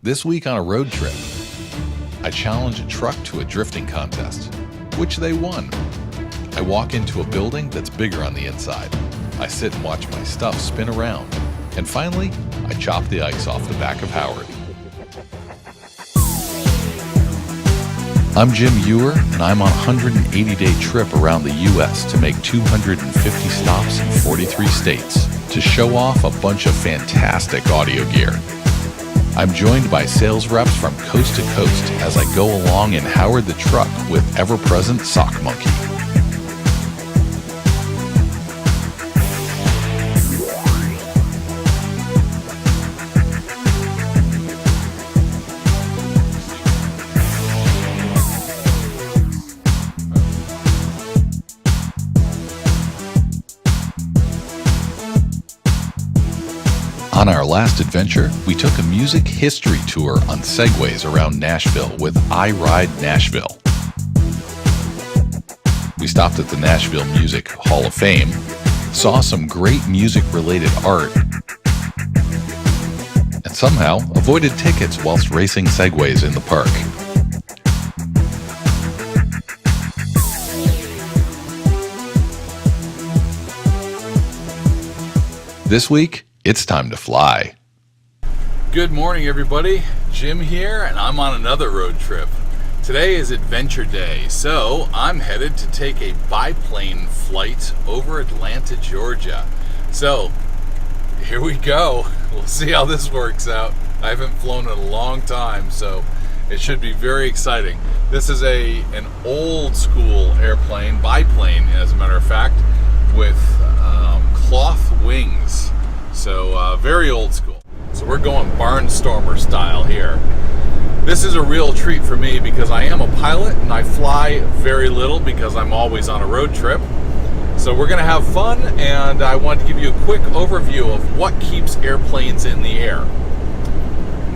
This week on a road trip, I challenge a truck to a drifting contest, which they won. I walk into a building that's bigger on the inside. I sit and watch my stuff spin around. And finally, I chop the ice off the back of Howard. I'm Jim Ewer, and I'm on a 180-day trip around the U.S. to make 250 stops in 43 states to show off a bunch of fantastic audio gear. I'm joined by sales reps from coast to coast as I go along in Howard the truck with ever-present Sock Monkey. On our last adventure, we took a music history tour on segways around Nashville with Ride Nashville. We stopped at the Nashville Music Hall of Fame, saw some great music-related art, and somehow avoided tickets whilst racing segways in the park. This week, it's time to fly. Good morning, everybody. Jim here, and I'm on another road trip. Today is Adventure Day, so I'm headed to take a biplane flight over Atlanta, Georgia. So, here we go. We'll see how this works out. I haven't flown in a long time, so it should be very exciting. This is an old school airplane, biplane as a matter of fact, with cloth wings. So very old school. So we're going barnstormer style here. This is a real treat for me because I am a pilot and I fly very little because I'm always on a road trip. So we're gonna have fun, and I want to give you a quick overview of what keeps airplanes in the air.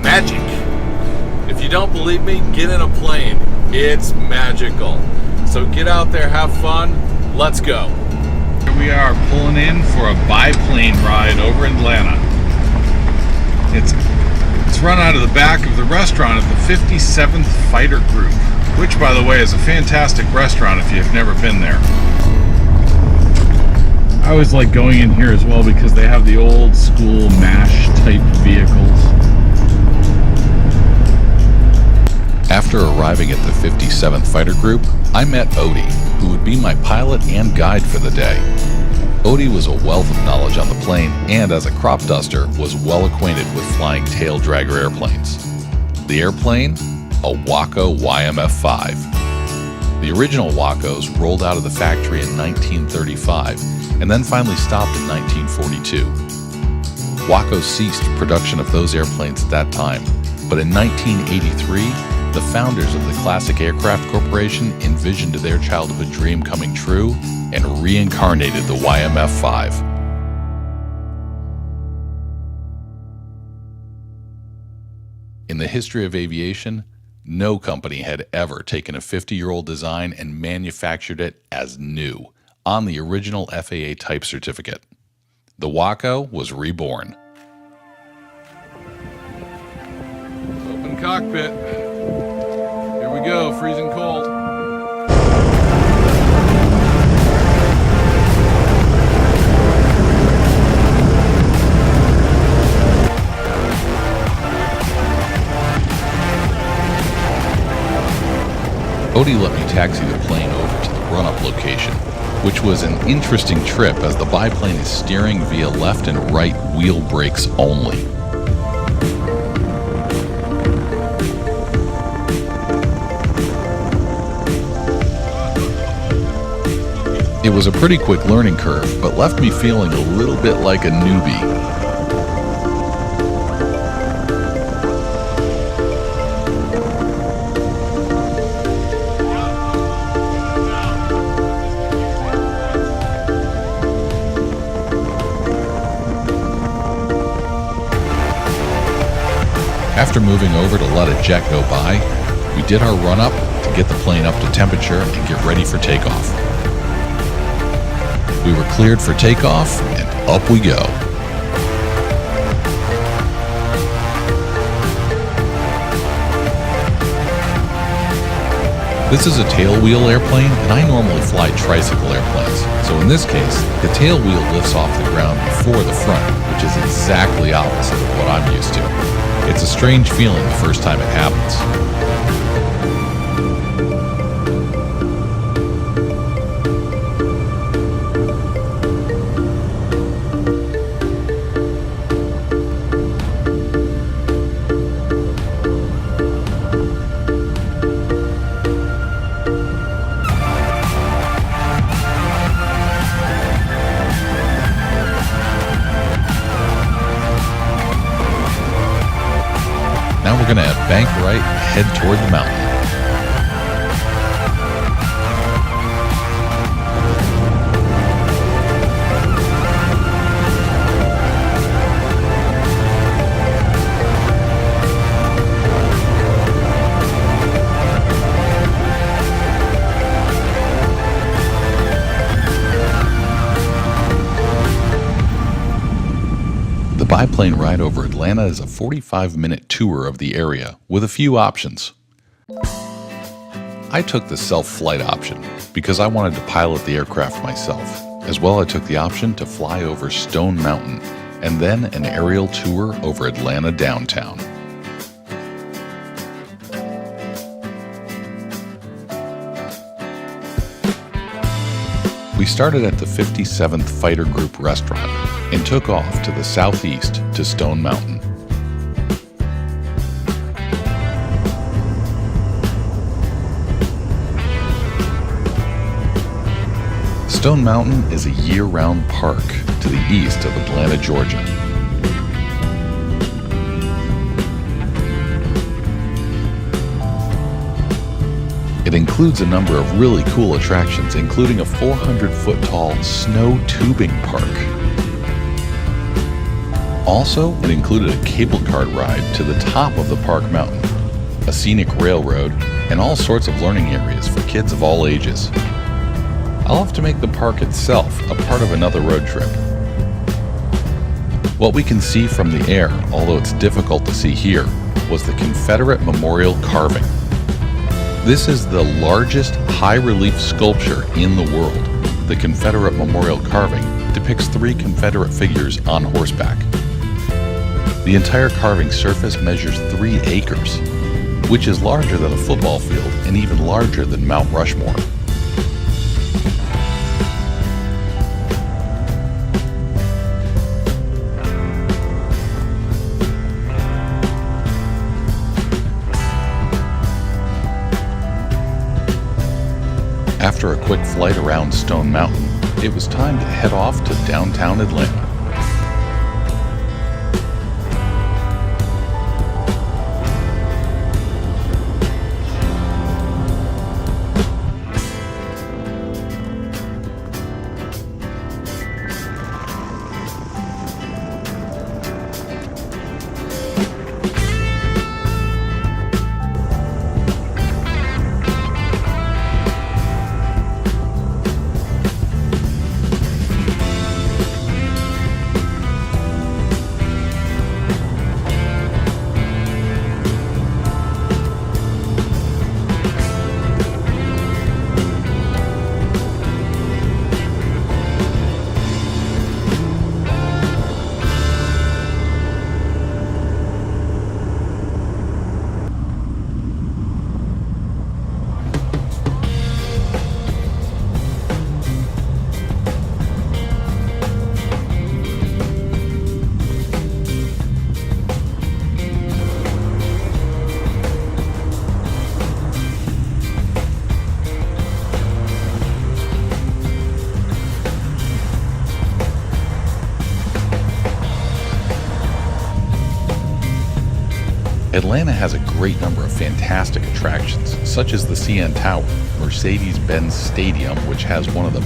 Magic. If you don't believe me, get in a plane. It's magical. So get out there, have fun, let's go. Here we are pulling in for a biplane ride over in Atlanta. It's run out of the back of the restaurant at the 57th Fighter Group, which, by the way, is a fantastic restaurant if you've never been there. I always like going in here as well because they have the old school MASH type vehicles. After arriving at the 57th Fighter Group, I met Odie, who would be my pilot and guide for the day. Odie was a wealth of knowledge on the plane, and as a crop duster, was well acquainted with flying tail dragger airplanes. The airplane? A Wakko YMF V. The original Wakkos rolled out of the factory in 1935, and then finally stopped in 1942. Wakko ceased production of those airplanes at that time, but in 1983, the founders of the Classic Aircraft Corporation envisioned their childhood dream coming true and reincarnated the YMF V. In the history of aviation, no company had ever taken a 50-year-old design and manufactured it as new on the original FAA type certificate. The Wakko was reborn. Open cockpit. Here we go, freezing cold. Odie let me taxi the plane over to the run-up location, which was an interesting trip as the biplane is steering via left and right wheel brakes only. It was a pretty quick learning curve, but left me feeling a little bit like a newbie. After moving over to let a jet go by, we did our run-up to get the plane up to temperature and get ready for takeoff. We were cleared for takeoff, and up we go. This is a tailwheel airplane, and I normally fly tricycle airplanes. So in this case, the tailwheel lifts off the ground before the front, which is exactly opposite of what I'm used to. It's a strange feeling the first time it happens. Now we're going to bank right and head toward the mountain. The Biplane Ride over Atlanta is a 45-minute tour of the area with a few options. I took the self-flight option because I wanted to pilot the aircraft myself. As well, I took the option to fly over Stone Mountain and then an aerial tour over Atlanta downtown. We started at the 57th Fighter Group restaurant and took off to the southeast to Stone Mountain. Stone Mountain is a year-round park to the east of Atlanta, Georgia. It includes a number of really cool attractions, including a 400-foot-tall snow tubing park. Also, it included a cable car ride to the top of the park mountain, a scenic railroad, and all sorts of learning areas for kids of all ages. I'll have to make the park itself a part of another road trip. What we can see from the air, although it's difficult to see here, was the Confederate memorial carving. This is the largest high-relief sculpture in the world. The Confederate memorial carving depicts 3 Confederate figures on horseback. The entire carving surface measures 3 acres, which is larger than a football field and even larger than Mount Rushmore. After a quick flight around Stone Mountain, it was time to head off to downtown Atlanta. Atlanta has a great number of fantastic attractions, such as the CN Tower, Mercedes-Benz Stadium, which has one of the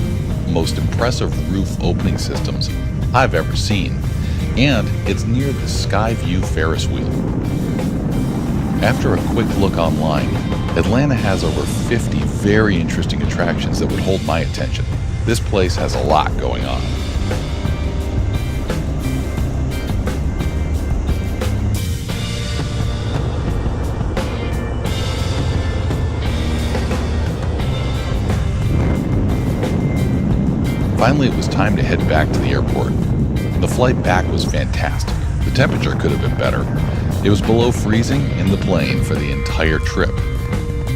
most impressive roof opening systems I've ever seen, and it's near the Skyview Ferris wheel. After a quick look online, Atlanta has over 50 very interesting attractions that would hold my attention. This place has a lot going on. Finally, it was time to head back to the airport. The flight back was fantastic. The temperature could have been better. It was below freezing in the plane for the entire trip.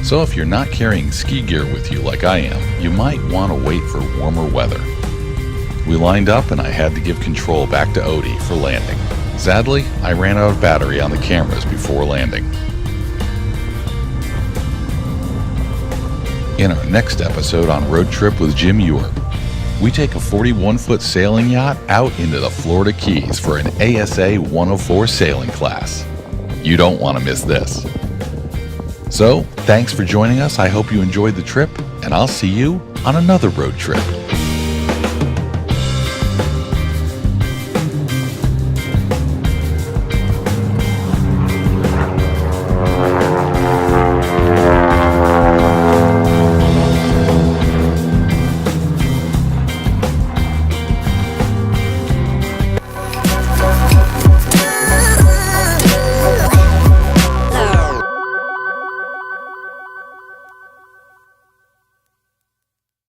So if you're not carrying ski gear with you like I am, you might want to wait for warmer weather. We lined up and I had to give control back to Odie for landing. Sadly, I ran out of battery on the cameras before landing. In our next episode on Road Trip with Jim Ewer, we take a 41-foot sailing yacht out into the Florida Keys for an ASA 104 sailing class. You don't want to miss this. So, thanks for joining us. I hope you enjoyed the trip, and I'll see you on another road trip.